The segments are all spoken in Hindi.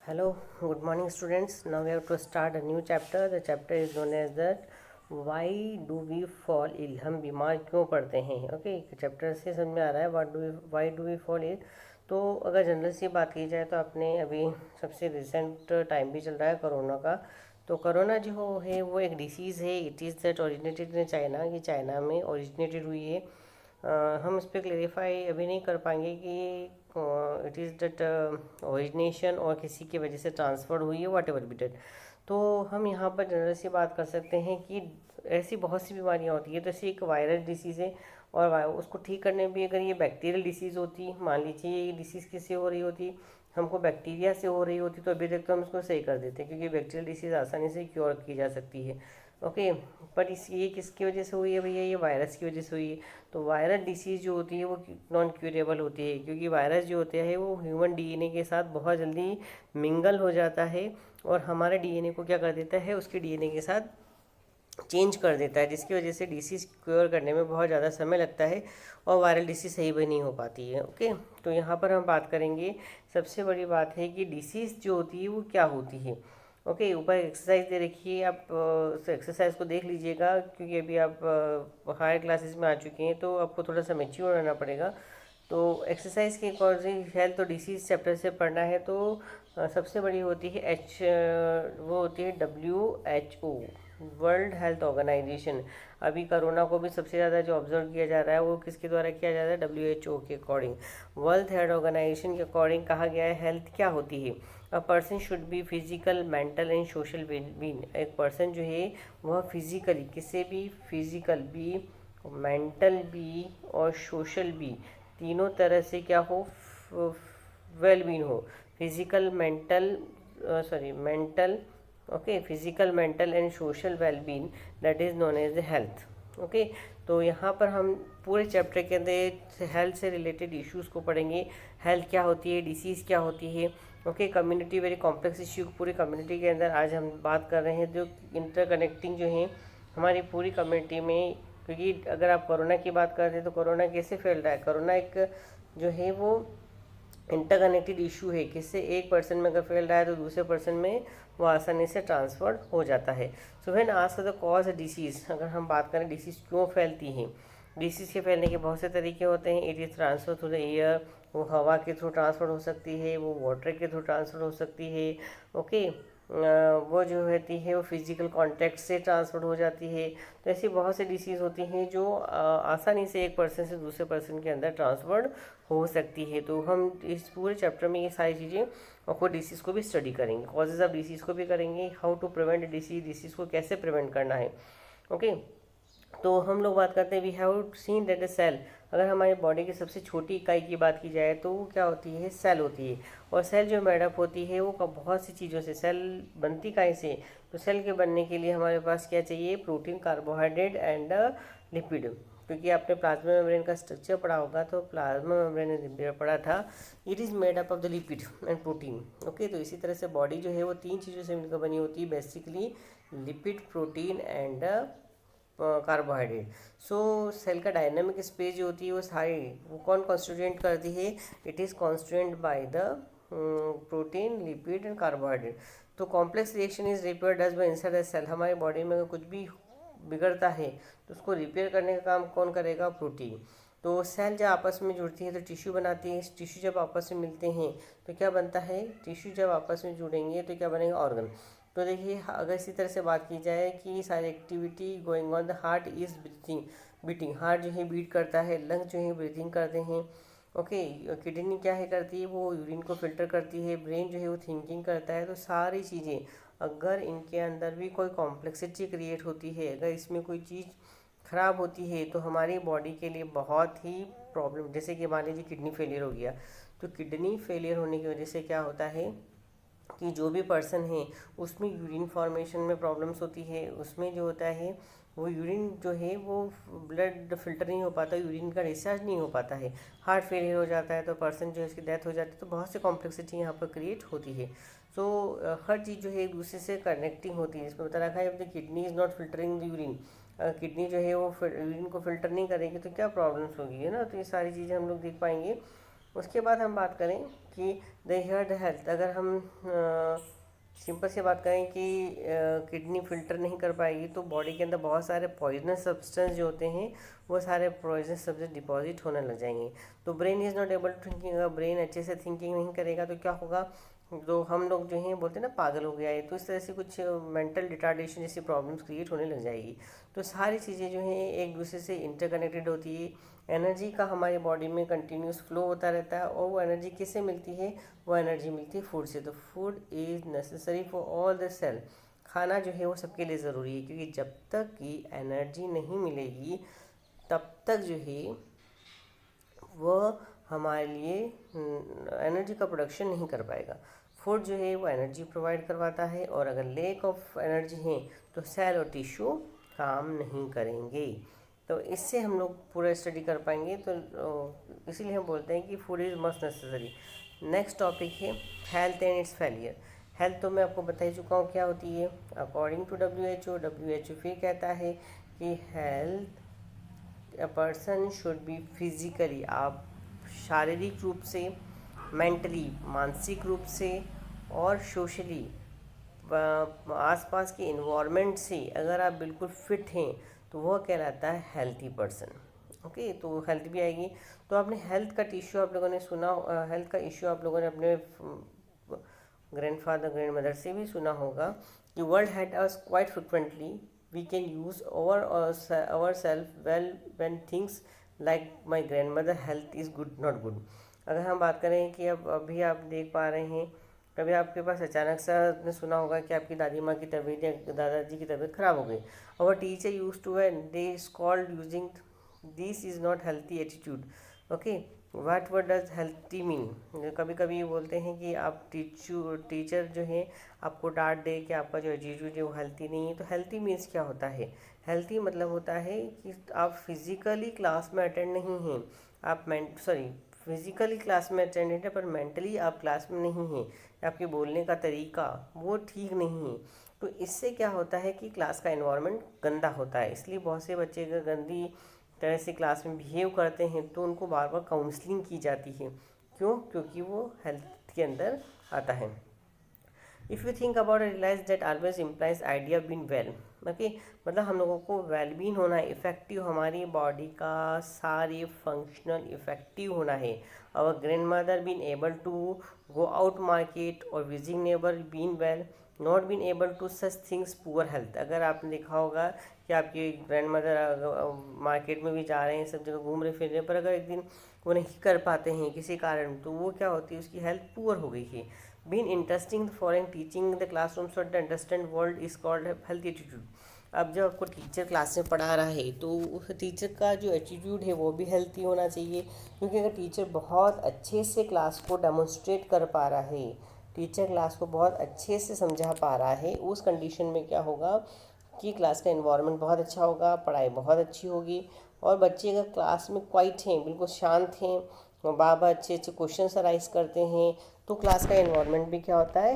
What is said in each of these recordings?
Hello, good morning students. Now we have to start a new chapter. The chapter is known as that why do we fall ill? हम बीमार क्यों पड़ते हैं? ओके, चैप्टर से समझ में आ रहा है why do we fall ill. तो अगर जनरल सी बात की जाए तो आपने अभी सबसे रिसेंट टाइम भी चल रहा है कोरोना का. तो कोरोना जो है वो एक डिसीज़ है. It is that originated in China. कि चाइना में ओरिजिनेटेड हुई है. हम इस पर क्लेरिफाई अभी नहीं कर पाएंगे कि इट इज़ दैट ओरिजिनेशन और किसी की वजह से ट्रांसफ़र हुई है वट एवर बी डेट. तो हम यहाँ पर जनरल सी बात कर सकते हैं कि ऐसी बहुत सी बीमारियाँ होती है. तो ऐसी एक वायरल डिसीज़ है और उसको ठीक करने में भी अगर ये बैक्टीरियल डिसीज़ होती, मान लीजिए ये डिसीज़ किससे हो रही होती, हमको बैक्टीरिया से हो रही होती, तो अभी तक तो हम उसको सही कर देते हैं क्योंकि बैक्टीरियल डिसीज़ आसानी से क्योर की जा सकती है. ओके, पर ये किसकी वजह से हुई है भैया? ये वायरस की वजह से हुई है. तो वायरल डिसीज़ जो होती है वो नॉन क्यूरेबल होती है क्योंकि वायरस जो होता है वो ह्यूमन डीएनए के साथ बहुत जल्दी मिंगल हो जाता है और हमारे डीएनए को क्या कर देता है, उसके डीएनए के साथ चेंज कर देता है, जिसकी वजह से डिसीज़ क्योर करने में बहुत ज़्यादा समय लगता है और वायरल डिसीज़ सही भी नहीं हो पाती है. ओके, तो यहाँ पर हम बात करेंगे. सबसे बड़ी बात है कि डिसीज़ जो होती है वो क्या होती है. ओके, ऊपर एक्सरसाइज दे रखी है, आप उस एक्सरसाइज को देख लीजिएगा क्योंकि अभी आप हायर क्लासेस में आ चुके हैं तो आपको थोड़ा सा मैच्योर रहना पड़ेगा. तो एक्सरसाइज के अकॉर्डिंग हेल्थ और डिसीज़ चैप्टर से पढ़ना है. तो सबसे बड़ी होती है वो होती है WHO, वर्ल्ड हेल्थ ऑर्गेनाइजेशन. अभी कोरोना को भी सबसे ज़्यादा जो ऑब्जर्व किया जा रहा है वो किसके द्वारा किया जा रहा है? WHO के अकॉर्डिंग, वर्ल्ड हेल्थ ऑर्गेनाइजेशन के अकॉर्डिंग कहा गया है हेल्थ क्या होती है. A person should be physical, mental and social wellbeing. एक पर्सन जो है वह फिजिकली, किसी भी फिजिकल भी, मेंटल भी और सोशल भी, तीनों तरह से क्या हो, वेलबींग हो. Physical, mental, okay, physical, mental and social wellbeing, that is known as the health. Okay, तो यहाँ पर हम पूरे चैप्टर के अंदर हेल्थ से रिलेटेड इश्यूज़ को पढ़ेंगे. हेल्थ क्या होती है, डिसीज़ क्या होती है. Okay, community very complex issue. पूरी कम्युनिटी के अंदर आज हम बात कर रहे हैं जो इंटरकनेक्टिंग जो है हमारी पूरी कम्युनिटी में. क्योंकि अगर आप कोरोना की बात करते हैं तो कोरोना कैसे फैल रहा है? कोरोना एक जो है वो इंटरकनेक्टेड इशू है. किससे? एक पर्सन में अगर फैल रहा है तो दूसरे पर्सन में वो आसानी से ट्रांसफर हो जाता है. So when asked the cause disease, अगर हम बात करें डिसीज़ क्यों फैलती हैं. डिसीज़ के फैलने के बहुत से तरीके होते हैं. It is transfer through the air, वो हवा के थ्रू ट्रांसफ़र हो सकती है, वो वाटर के थ्रू ट्रांसफ़र हो सकती है. ओके, वो जो होती है वो फिजिकल कांटेक्ट से ट्रांसफ़र हो जाती है. तो ऐसी बहुत सी डिसीज़ होती हैं जो आसानी से एक पर्सन से दूसरे पर्सन के अंदर ट्रांसफर्ड हो सकती है. तो हम इस पूरे चैप्टर में ये सारी चीज़ें और खुद डिसीज़ को भी स्टडी करेंगे, कॉजेज़ ऑफ डिसीज़ को भी करेंगे, हाउ टू प्रिवेंट डिसीज़ को कैसे प्रिवेंट करना है. ओके, तो हम लोग बात करते हैं we have seen that a cell. अगर हमारी बॉडी की सबसे छोटी इकाई की बात की जाए तो वो क्या होती है? सेल होती है. और सेल जो मेडअप होती है वो बहुत सी चीज़ों से. सेल बनती काहे से? तो सेल के बनने के लिए हमारे पास क्या चाहिए? Protein, carbohydrate and lipid. क्योंकि आपने प्लाज्मा मेम्ब्रेन का स्ट्रक्चर पढ़ा होगा तो प्लाज्मा मेम्ब्रेन पढ़ा था. It is made up of the lipid and protein. Okay, तो इसी तरह से बॉडी जो है वो तीन चीज़ों से मिलकर बनी होती है basically, lipid, protein and carbohydrate. So cell का डायनामिक स्पेस जो होती है वो सारी वो कौन कॉन्स्टिट्यूएंट करती है? It is constituent by the protein, lipid and carbohydrate. तो complex reaction is repair does by inside the cell. हमारी बॉडी में अगर कुछ भी बिगड़ता है तो उसको रिपेयर करने का काम कौन करेगा? प्रोटीन. तो सेल जब आपस में जुड़ती है तो टिश्यू बनाती है. टिश्यू जब आपस में मिलते हैं तो क्या बनता है? टिश्यू जब आपस में जुड़ेंगे तो क्या बनेगा? ऑर्गन. तो देखिए, अगर इसी तरह से बात की जाए कि सारी activity going on, the heart is beating. Heart जो है बीट करता है, लंग जो है ब्रीथिंग करते हैं. ओके, किडनी क्या है करती है? वो यूरिन को फिल्टर करती है. ब्रेन जो है वो थिंकिंग करता है. तो सारी चीज़ें अगर इनके अंदर भी कोई कॉम्प्लेक्सिटी क्रिएट होती है, अगर इसमें कोई चीज़ ख़राब होती है तो हमारी बॉडी के लिए बहुत ही प्रॉब्लम. जैसे कि मान लीजिए किडनी फेलियर हो गया, तो किडनी फेलियर होने की वजह से क्या होता है कि जो भी पर्सन है उसमें यूरिन फॉर्मेशन में प्रॉब्लम्स होती है. उसमें जो होता है वो यूरिन जो है वो ब्लड फिल्टर नहीं हो पाता, यूरिन का डिस्चार्ज नहीं हो पाता है. हार्ट फेलियर हो जाता है तो पर्सन जो है उसकी डेथ हो जाती है. तो बहुत से कॉम्प्लेक्सिटी यहाँ पर क्रिएट होती है. सो हर चीज़ जो है एक दूसरे से कनेक्टिंग होती है. इसमें बता रखा है the kidney is not filtering the urine. Kidney जो है वो यूरिन को फिल्टर नहीं करेगी तो क्या प्रॉब्लम्स होगी, है ना. तो ये सारी चीज़ें हम लोग देख पाएंगे. उसके बाद हम बात करें कि द हियर द हेल्थ, अगर हम सिंपल से बात करें कि किडनी फिल्टर नहीं कर पाएगी तो बॉडी के अंदर बहुत सारे पॉइजनस सब्सटेंस जो होते हैं वो सारे पॉइजनस सब्सटेंस डिपॉजिट होने लग जाएंगे। तो brain is not able to thinking, अगर ब्रेन अच्छे से थिंकिंग नहीं करेगा तो क्या होगा, तो हम लोग जो हैं बोलते हैं ना पागल हो गया है, तो इस तरह से कुछ मेंटल रिटार्डेशन जैसी प्रॉब्लम्स क्रिएट होने लग जाएगी। तो सारी चीज़ें जो हैं एक दूसरे से इंटरकनेक्टेड होती है। एनर्जी का हमारी बॉडी में कंटिन्यूस फ्लो होता रहता है, और वो एनर्जी किससे मिलती है, वो एनर्जी मिलती है फूड से। तो food is necessary for all the cell, खाना जो है वो सबके लिए ज़रूरी है, क्योंकि जब तक कि एनर्जी नहीं मिलेगी तब तक जो है वह हमारे लिए एनर्जी का प्रोडक्शन नहीं कर पाएगा। फूड जो है वो एनर्जी प्रोवाइड करवाता है, और अगर लेक ऑफ एनर्जी है तो सेल और टिश्यू काम नहीं करेंगे। तो इससे हम लोग पूरा स्टडी कर पाएंगे। तो इसीलिए हम बोलते हैं कि food is must necessary. Next topic है health and its failure. Health तो मैं आपको बता ही चुका हूँ क्या होती है। अकॉर्डिंग टू WHO फिर कहता है कि health a person should be physically, आप शारीरिक रूप से, मेंटली मानसिक रूप से, और सोशली आसपास के इन्वायरमेंट से अगर आप बिल्कुल फिट हैं तो वह कहलाता है हेल्थी पर्सन। ओके, तो हेल्थ भी आएगी। तो आपने हेल्थ का इश्यू आप लोगों ने सुना, हेल्थ का इश्यू आप लोगों ने अपने ग्रैंडफादर ग्रैंड मदर से भी सुना होगा कि world had us quite frequently, we can use our self well when things like my grandmother health is good not good. अगर हम बात करें कि अब अभी आप देख पा रहे हैं, कभी आपके पास अचानक सा आपने सुना होगा कि आपकी दादी माँ की तबीयत या दादाजी की तबीयत खराब हो गई, और teacher use to and they is called using this is not healthy attitude. Okay, what does healthy mean. कभी कभी ये बोलते हैं कि आप टीचर जो है आपको डांट दे कि आपका जो एटीट्यूड है वो हेल्थी नहीं है। तो हेल्थी मीन्स क्या होता है, हेल्थी मतलब होता है कि आप फिजिकली क्लास में अटेंड नहीं हैं, आप फिजिकली क्लास में अटेंडेड है पर मेंटली आप क्लास में नहीं हैं, आपके बोलने का तरीका वो ठीक नहीं है। तो इससे क्या होता है कि क्लास का एनवायरनमेंट गंदा होता है। इसलिए बहुत से बच्चे अगर गंदी तरह से क्लास में बिहेव करते हैं तो उनको बार बार काउंसलिंग की जाती है। क्यों? क्योंकि वो हेल्थ के अंदर आता है। If you think about realise that always implies idea been well. Okay, मतलब हम लोगों को वेलबीन होना है, इफेक्टिव, हमारी बॉडी का सारे फंक्शनल इफेक्टिव होना है। Our grand mother been able to go out market और visit neighbour been well, not been able to such things poor health. अगर आपने देखा होगा कि आपकी ग्रैंड मदर मार्केट में भी जा रहे हैं, सब जगह घूम रहे फिर रहे, पर अगर एक दिन वो नहीं कर पाते हैं किसी कारण, तो वो क्या होती है, उसकी हेल्थ पुअर हो गई है। Been interesting foreign teaching the classroom so the understand world is called health attitude. अब जब आपको टीचर क्लास में पढ़ा रहा है तो उस टीचर का जो एटीट्यूड है वो भी हेल्थी होना चाहिए, क्योंकि अगर टीचर बहुत अच्छे से क्लास को डेमोन्स्ट्रेट कर पा रहा है, टीचर क्लास को बहुत अच्छे से समझा पा रहा है, उस कंडीशन में क्या होगा कि क्लास का एनवायरनमेंट बहुत अच्छा होगा, पढ़ाई बहुत अच्छी होगी। और बच्चे अगर क्लास में क्वाइट हैं, बिल्कुल शांत हैं, बार बार अच्छे अच्छे क्वेश्चन अराइज करते हैं, तो क्लास का एनवायरनमेंट भी क्या होता है,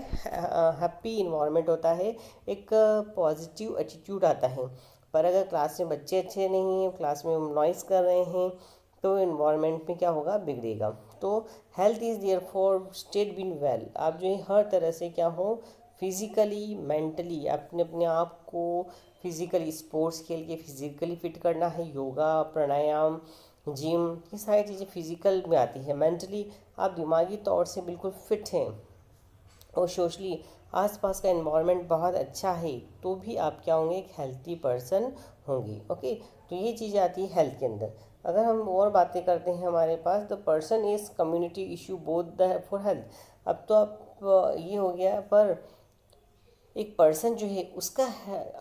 हैप्पी इन्वायरमेंट होता है, एक पॉजिटिव एटीट्यूड आता है। पर अगर क्लास में बच्चे अच्छे नहीं हैं, क्लास में नॉइस कर रहे हैं, तो इन्वायरमेंट में क्या होगा, बिगड़ेगा। तो health is there for state been well, आप जो है हर तरह से क्या हो, फिजिकली मेंटली अपने अपने आप को फिजिकली स्पोर्ट्स खेल के फिजिकली फिट करना है, योगा प्राणायाम जिम, ये सारी चीज़ें फिजिकल में आती है। मेंटली आप दिमागी तौर से बिल्कुल फिट हैं, और सोशली आसपास का एनवायरनमेंट बहुत अच्छा है, तो भी आप क्या होंगे, एक हेल्थी पर्सन होंगे। ओके, तो ये चीज़ आती है हेल्थ के अंदर। अगर हम और बातें करते हैं हमारे पास, the person is community issue both the for health. अब तो आप ये हो गया, पर एक पर्सन जो है उसका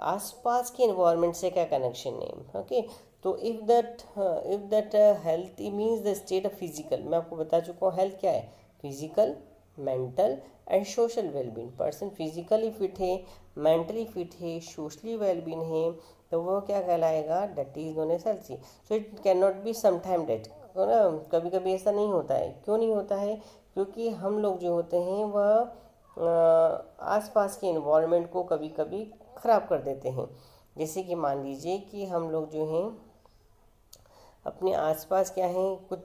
आसपास के एनवायरनमेंट से क्या कनेक्शन है। ओके, तो if that health means the state of physical, मैं आपको बता चुका हूँ हेल्थ क्या है, physical mental and social wellbeing. Person physically fit है, मेंटली फिट है, सोशली वेलबींग है, तो वो क्या कहलाएगा, that is known as healthy. So it can not be sometime that, है ना, कभी कभी ऐसा नहीं होता है। क्यों नहीं होता है? क्योंकि हम लोग जो होते हैं वह आसपास के इन्वायरमेंट को कभी कभी ख़राब कर देते हैं। जैसे कि मान लीजिए कि हम लोग जो हैं अपने आसपास क्या हैं, कुछ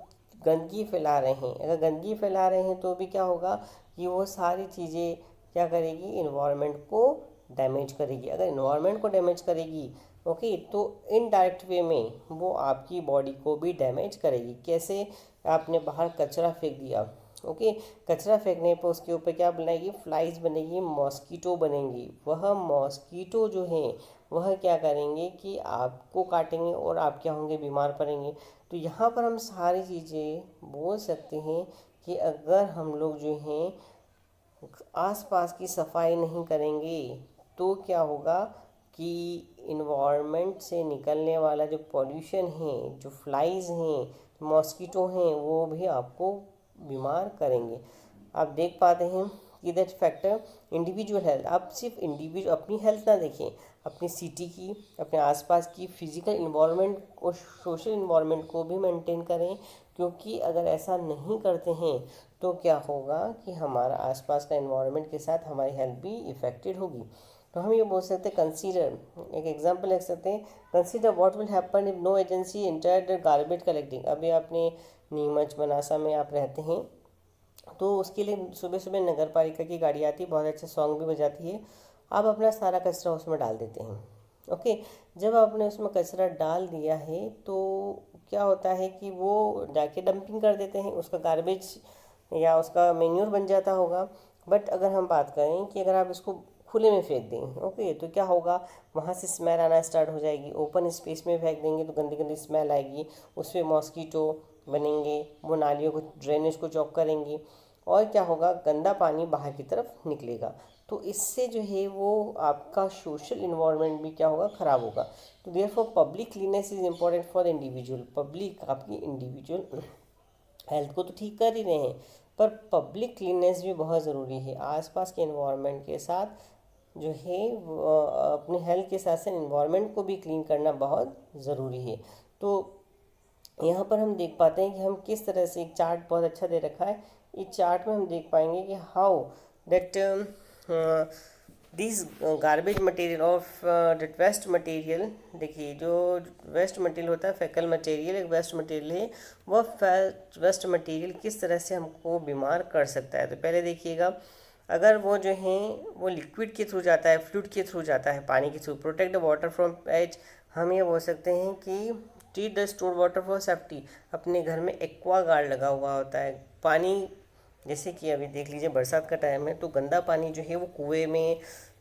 गंदगी फैला रहे हैं, अगर गंदगी फैला रहे हैं तो भी क्या होगा कि वो सारी चीज़ें क्या करेगी, इन्वायरमेंट को डैमेज करेगी। अगर इन्वायरमेंट को डैमेज करेगी ओके, तो इनडायरेक्ट वे में वो आपकी बॉडी को भी डैमेज करेगी। कैसे, आपने बाहर कचरा फेंक दिया ओके, कचरा फेंकने पर उसके ऊपर क्या बनाएगी, फ्लाइज बनेगी, मॉस्कीटो बनेंगी। वह मॉस्कीटो जो हैं वह क्या करेंगे कि आपको काटेंगे और आप क्या होंगे, बीमार पड़ेंगे। तो यहाँ पर हम सारी चीज़ें बोल सकते हैं कि अगर हम लोग जो हैं आसपास की सफाई नहीं करेंगे तो क्या होगा कि इन्वायरमेंट से निकलने वाला जो पॉल्यूशन है, जो फ्लाइज हैं, मॉस्किटो हैं, वो भी आपको बीमार करेंगे। आप देख पाते हैं कि दैट फैक्टर इंडिविजुअल हेल्थ, आप सिर्फ इंडिविजुअल अपनी हेल्थ ना देखें, अपनी सिटी की, अपने आसपास की फिजिकल इन्वायरमेंट और सोशल इन्वायरमेंट को भी मेंटेन करें। क्योंकि अगर ऐसा नहीं करते हैं तो क्या होगा कि हमारा आसपास का इन्वायरमेंट के साथ हमारी हेल्थ भी इफ़ेक्टेड होगी। तो हम ये बोल सकते हैं, कंसीडर, एक एग्जांपल लिख सकते हैं, consider what will happen if no agency enter the garbage collecting. अभी आपने नीमच बनासा में आप रहते हैं तो उसके लिए सुबह सुबह नगर पालिका की गाड़ी आती है, बहुत अच्छा सॉन्ग भी बजाती है, आप अपना सारा कचरा उसमें डाल देते हैं ओके। जब आपने उसमें कचरा डाल दिया है तो क्या होता है कि वो जाके डंपिंग कर देते हैं, उसका गार्बेज या उसका मेन्यूर बन जाता होगा। बट अगर हम बात करें कि अगर आप इसको खुले में फेंक दें ओके, तो क्या होगा, वहाँ से स्मेल आना स्टार्ट हो जाएगी। ओपन स्पेस में फेंक देंगे तो गंदी गंदी स्मेल आएगी, उस पर मॉस्कीटो बनेंगे, वो नालियों को, ड्रेनेज को चौक करेंगी और क्या होगा, गंदा पानी बाहर की तरफ निकलेगा। तो इससे जो है वो आपका सोशल इन्वायरमेंट भी क्या होगा, ख़राब होगा। तो therefore public cleanness is important for the individual. Public आपकी इंडिविजुअल हेल्थ को तो ठीक कर ही रहे हैं, पर पब्लिक क्लीननेस भी बहुत ज़रूरी है। आसपास के इन्वायरमेंट के साथ जो है अपने हेल्थ के साथ साथ इन्वायरमेंट को भी क्लीन करना बहुत ज़रूरी है। तो यहाँ पर हम देख पाते हैं कि हम किस तरह से, एक चार्ट बहुत अच्छा दे रखा है, इस चार्ट में हम देख पाएंगे कि how that this garbage material of that waste material. देखिए, जो वेस्ट मटेरियल होता है, फैकल मटेरियल एक वेस्ट मटेरियल है, वह वेस्ट मटेरियल किस तरह से हमको बीमार कर सकता है। तो पहले देखिएगा, अगर वो जो है वो लिक्विड के थ्रू जाता है, फ्लूइड के थ्रू जाता है, पानी के through, protect the water from edge. हम ये बोल सकते हैं कि treat the store water for safety. अपने घर में एक्वा गार्ड लगा हुआ होता है। पानी, जैसे कि अभी देख लीजिए बरसात का टाइम है तो गंदा पानी जो है वो कुएं में,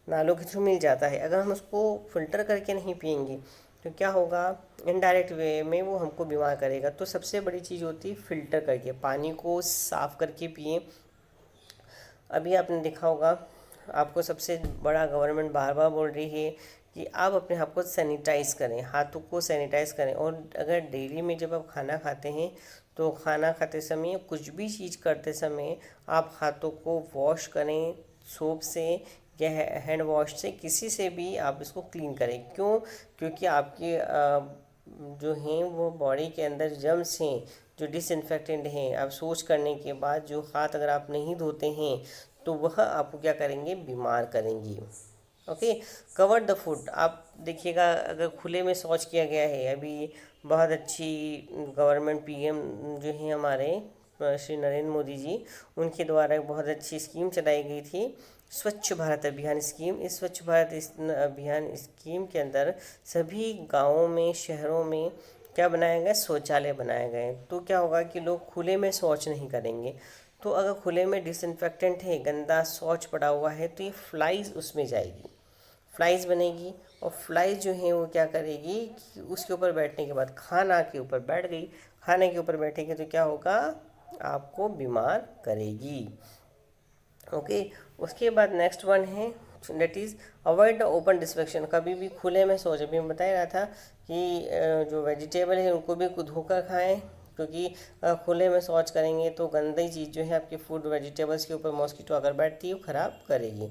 नालों के थ्रू मिल जाता है। अगर हम उसको फिल्टर करके नहीं पियेंगे तो क्या होगा, इनडायरेक्ट वे में वो हमको बीमार करेगा। तो सबसे बड़ी चीज़ होती है फ़िल्टर करके पानी को साफ़ करके पिए। अभी आपने देखा होगा, आपको सबसे बड़ा गवर्नमेंट बार बार बोल रही है कि आप अपने हाथ को सैनिटाइज़ करें, हाथों को सैनिटाइज़ करें। और अगर डेली में जब आप खाना खाते हैं तो खाना खाते समय, कुछ भी चीज़ करते समय आप हाथों को वॉश करें, सोप से या हैंड वॉश से, किसी से भी आप इसको क्लीन करें। क्यों? क्योंकि आपके जो हैं वो बॉडी के अंदर जर्म्स हैं जो डिसइंफेक्टेंट हैं। आप सोच करने के बाद जो हाथ अगर आप नहीं धोते हैं तो वह आपको क्या करेंगे, बीमार करेंगी ओके। कवर द फूड, आप देखिएगा अगर खुले में शौच किया गया है, अभी बहुत अच्छी गवर्नमेंट पीएम जो है हमारे श्री नरेंद्र मोदी जी, उनके द्वारा एक बहुत अच्छी स्कीम चलाई गई थी, स्वच्छ भारत अभियान स्कीम। इस स्वच्छ भारत अभियान स्कीम के अंदर सभी गांवों में, शहरों में क्या बनाया गया, शौचालय बनाए गए। तो क्या होगा कि लोग खुले में शौच नहीं करेंगे। तो अगर खुले में डिसइंफेक्टेंट है, गंदा शौच पड़ा हुआ है, तो ये फ्लाइज उसमें जाएगी, फ्लाइज बनेगी। और फ्लाइज जो है वो क्या करेगी कि उसके ऊपर बैठने के बाद, खाना के ऊपर बैठ गई, खाने के ऊपर बैठेगी तो क्या होगा, आपको बीमार करेगी ओके। उसके बाद नेक्स्ट वन है that is avoid the open defecation. कभी भी खुले में शौच, अभी मैं बता रहा था कि जो वेजिटेबल है उनको भी धोकर खाएं, क्योंकि खुले में शौच करेंगे तो गंदी चीज़ जो है आपके फूड वेजिटेबल्स के ऊपर मॉस्किटो अगर बैठती है वो ख़राब करेगी।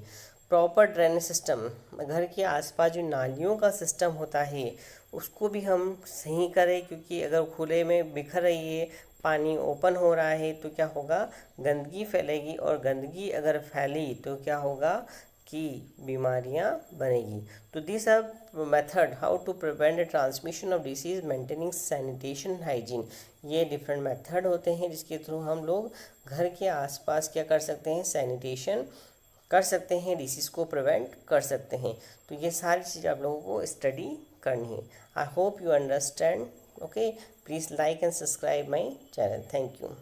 प्रॉपर ड्रेनेज सिस्टम, घर के आसपास जो नालियों का सिस्टम होता है उसको भी हम सही करें, क्योंकि अगर खुले में बिखर रही है, पानी ओपन हो रहा है तो क्या होगा, गंदगी फैलेगी। और गंदगी अगर फैली तो क्या होगा कि बीमारियां बनेगी। तो this are method how to prevent the transmission of disease, maintaining sanitation hygiene. ये डिफरेंट मेथड होते हैं जिसके थ्रू हम लोग घर के आसपास क्या कर सकते हैं, सैनिटेशन कर सकते हैं, डिसीज़ को प्रिवेंट कर सकते हैं। तो ये सारी चीज़ आप लोगों को स्टडी करनी है। I hope you understand. Okay, please like and subscribe my channel. Thank you.